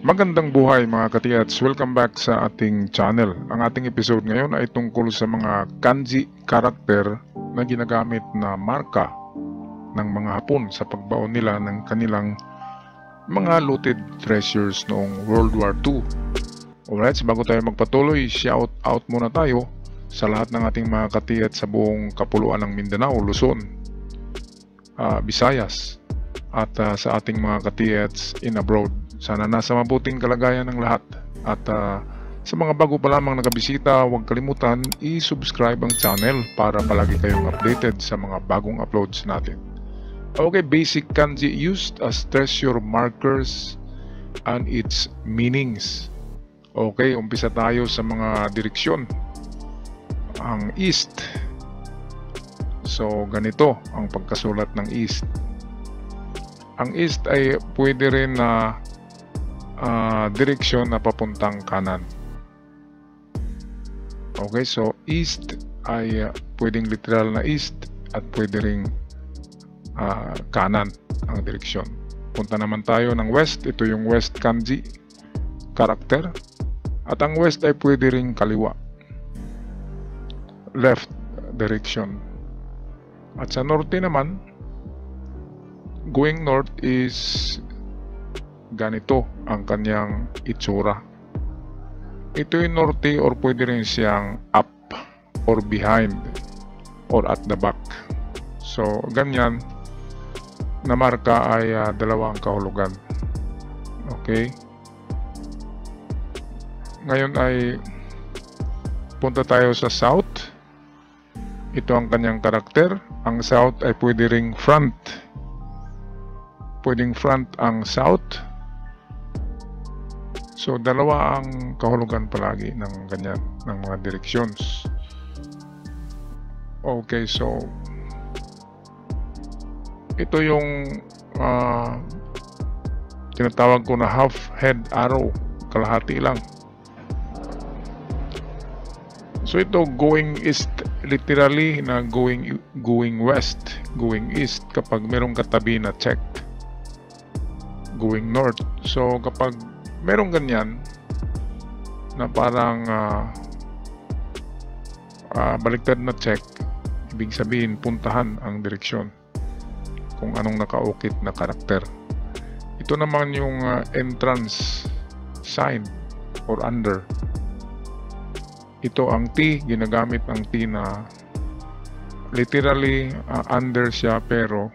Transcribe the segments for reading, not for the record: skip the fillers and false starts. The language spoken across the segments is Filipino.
Magandang buhay mga katiyats! Welcome back sa ating channel. Ang ating episode ngayon ay tungkol sa mga kanji karakter na ginagamit na marka ng mga Hapon sa pagbaon nila ng kanilang mga looted treasures noong World War II. Alright, bago tayo magpatuloy, shout out muna tayo sa lahat ng ating mga katiyats sa buong kapuluan ng Mindanao, Luzon, Visayas, at sa ating mga katiyats in abroad. Sana nasa mabuting kalagayan ng lahat. At sa mga bago pa lamang nakabisita, huwag kalimutan i-subscribe ang channel para palagi kayong updated sa mga bagong uploads natin. Okay, basic kanji used as treasure markers and its meanings. Okay, umpisa tayo sa mga direksyon. Ang east. So, ganito ang pagkasulat ng east. Ang east ay pwede rin na direksyon na papuntang kanan. Okay, so east ay pwedeng literal na east at pwede ring kanan ang direksyon. Punta naman tayo ng west. Ito yung west kanji character. At ang west ay pwede ring kaliwa, left direction. At sa norte naman, going north is ganito ang kanyang itsura. Ito yung norte or pwede rin siyang up or behind or at the back. So ganyan na marka ay dalawang kahulugan. Okay, ngayon ay punta tayo sa south. Ito ang kanyang karakter. Ang south ay pwede ring front. Pwedeng front ang south. So, dalawa ang kahulugan palagi ng ganyan, ng mga directions. Okay, so ito yung tinatawag ko na half head arrow, kalahati lang. So ito going east, literally na going west, going east kapag merong katabi na check. Going north. So kapag merong ganyan na parang baliktad na check, ibig sabihin puntahan ang direksyon kung anong nakaukit na karakter. Ito naman yung entrance sign or under. Ito ang T, ginagamit ang T na literally under siya, pero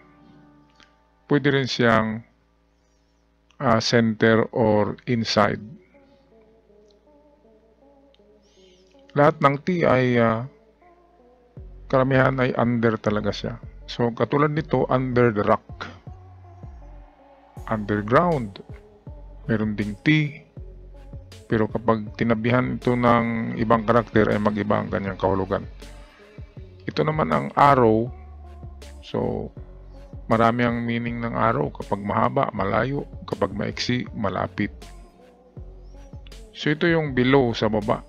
pwede rin siyang center or inside. Lahat ng T ay karamihan ay under talaga siya. So katulad nito, under the rock, underground, meron ding T, pero kapag tinabihan ito ng ibang karakter ay mag-iba ang kanyang kahulugan. Ito naman ang arrow. So marami ang meaning ng arrow. Kapag mahaba, malayo. Kapag maiksi, malapit. So ito yung below, sa baba.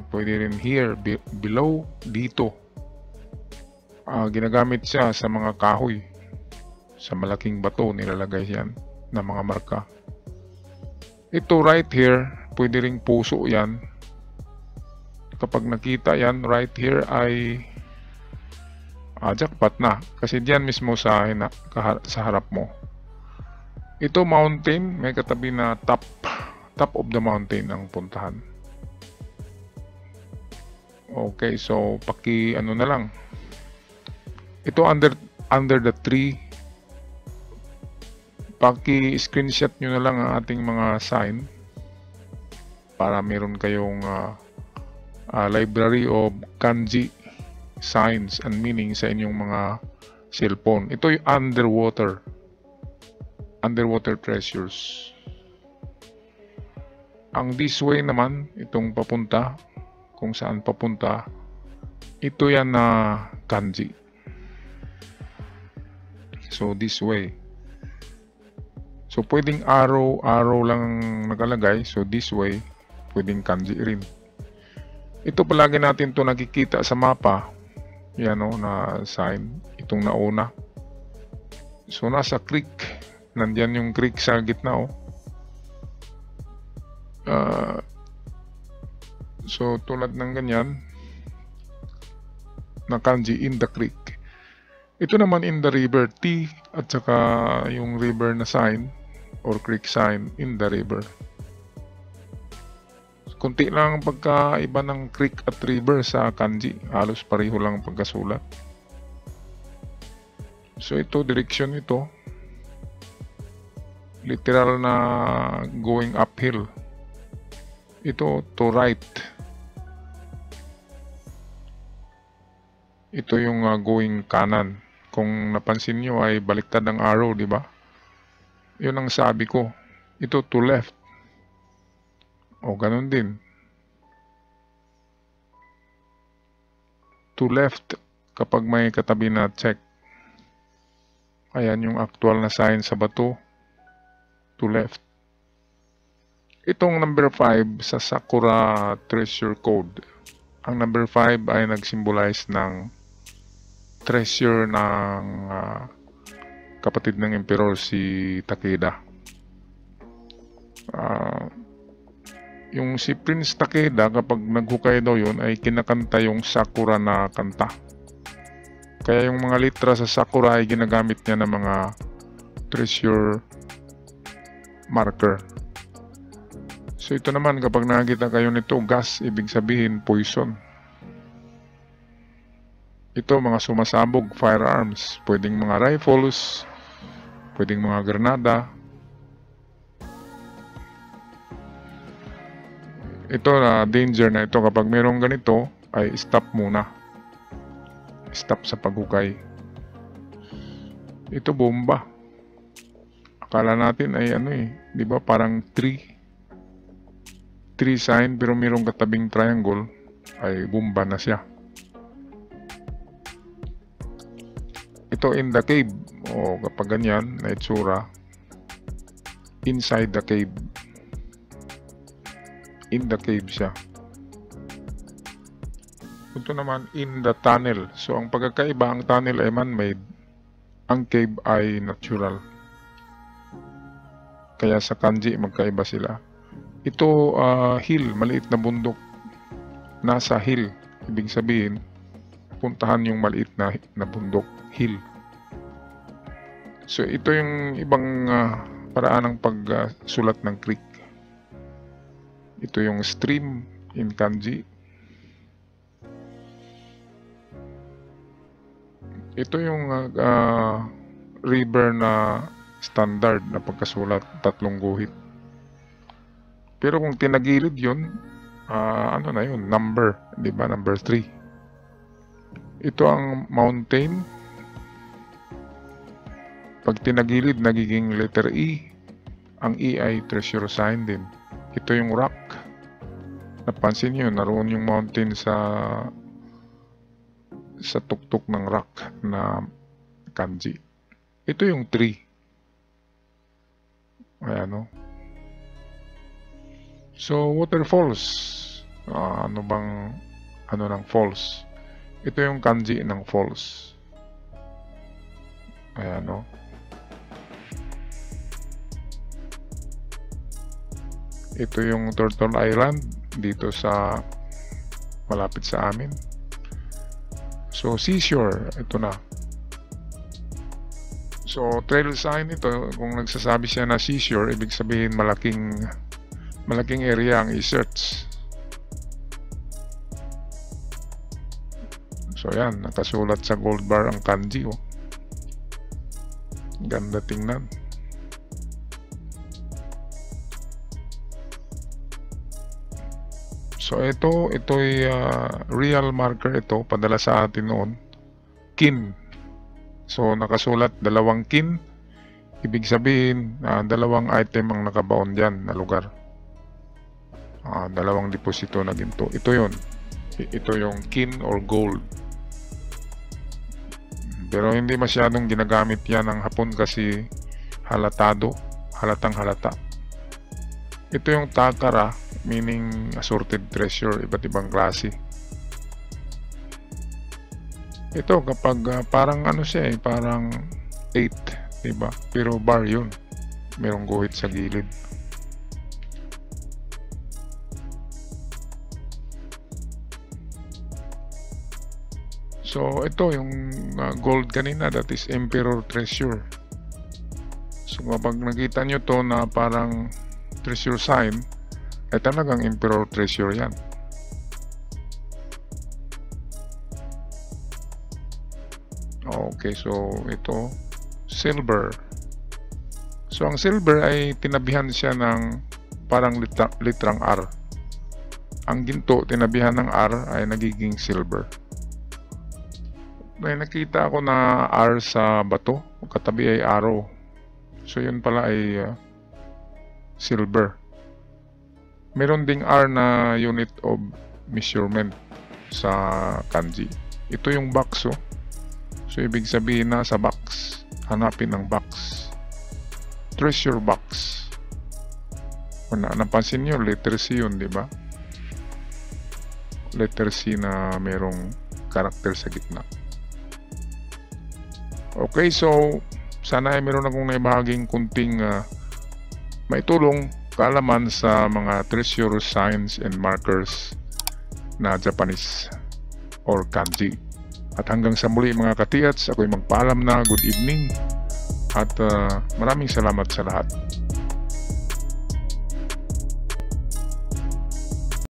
Pwede rin here, below, dito. Ginagamit siya sa mga kahoy. Sa malaking bato, nilalagay yan na mga marka. Ito right here, pwede ring puso yan. Kapag nakita yan, right here ay jackpot na. Kasi diyan mismo sa harap mo. Ito mountain, may katabi na top of the mountain ang puntahan. Okay, so ano na lang. Ito under the tree. Screenshot nyo na lang ang ating mga sign para meron kayong library of kanji signs and meaning sa inyong mga cellphone. Ito yung underwater treasures. Ang this way naman, itong papunta, kung saan papunta, ito yan na kanji. So this way. So pwedeng arrow lang nakalagay. So this way, pwedeng kanji rin. Ito palagi natin to nakikita sa mapa. Yan o, na sign. Itong nauna. So nasa creek. Nandyan yung creek sa gitna, oh. So tulad ng ganyan na kanji, in the creek. Ito naman in the river, T at saka yung river na sign or creek sign, in the river. Kunti lang ang pagkaiba ng creek at river sa kanji, halos pareho lang ang pagkasulat. So ito, direksyon ito, literal na going uphill. Ito to right. Ito yung going kanan. Kung napansin nyo ay baliktad ang arrow, di ba? Yun ang sabi ko. Ito to left. O ganun din. To left kapag may katabi na check. Ayan yung actual na sign sa bato. To left. Itong number 5 sa Sakura Treasure Code. Ang number 5 ay nagsymbolize ng treasure ng kapatid ng emperor, si Takeda. Yung si Prince Takeda, kapag naghukay daw yun, ay kinakanta yung Sakura na kanta. Kaya yung mga litra sa Sakura ay ginagamit niya ng mga treasure marker. So ito naman, kapag nakakita kayo nito, gas, ibig sabihin poison. Ito, mga sumasabog, firearms. Pwedeng mga rifles, pwedeng mga granada. Ito na danger na ito. Kapag mayroong ganito, ay stop muna. Stop sa paghukay. Ito, bomba. Akala natin ay di ba parang tree sign, pero mayroong katabing triangle, ay bomba na siya. Ito in the cave, o kapag ganyan na itsura, inside the cave. In the cave siya. Ito naman in the tunnel. So ang pagkakaiba, ang tunnel ay man-made, ang cave ay natural. Kaya sa kanji magkaiba sila. Ito hill, maliit na bundok. Nasa hill, ibig sabihin puntahan yung maliit na bundok, hill. So ito yung ibang paraan ng pagsulat ng creek. Ito yung stream in kanji. Ito yung river na standard na pagkasulat, 3 guhit. Pero kung tinagilid yun, ano na yun, number, di ba, number 3. Ito ang mountain. Pag tinagilid, nagiging letter E. Ang E ay treasure sign din. Ito yung rock. Napansin nyo, naroon yung mountain sa tuktok ng rock na kanji. Ito yung tree. Ayan, no? So, waterfalls. Ano ng falls? Ito yung kanji ng falls. Ayan, no? Ito yung Turtle Island dito sa malapit sa amin. So, seashore, ito na. So, trail sign ito, kung nagsasabi siya na seashore, ibig sabihin malaking area ang i-search. So, yan, nakasulat sa gold bar ang kanji, oh. Ganda tingnan. So ito'y real marker ito, padala sa atin noon. Kin. So nakasulat 2 kin. Ibig sabihin 2 item ang nakabaon diyan na lugar. 2 deposito na ginto. Ito 'yon. Ito yung kin or gold. Pero hindi masyadong ginagamit yan ng Hapon kasi halatang halata. Ito yung takara, meaning assorted treasure, iba't ibang klase. Ito kapag parang siya parang 8, diba? Pero bar yun. merong guhit sa gilid. So ito yung gold kanina, that is Emperor Treasure. So kapag nakita nyo to na parang treasure sign, ay talagang Emperor Treasure yan. Okay, so ito silver. So ang silver ay tinabihan siya ng parang litrang R. Ang ginto tinabihan ng R ay nagiging silver. May nakita ako na R sa bato, katabi ay arrow. So yun pala ay silver. Meron ding R na unit of measurement sa kanji. Ito yung box, oh. So ibig sabihin na sa box, hanapin ng box. Treasure box. Kung napansin nyo, letter C yun, di ba? Letter C na merong karakter sa gitna. Okay, so sana ay meron akong naibahaging kunting maitulong kaalaman sa mga treasure signs and markers na Japanese or kanji. At hanggang sa muli mga katiyats, ako'y magpaalam na. Good evening at maraming salamat sa lahat.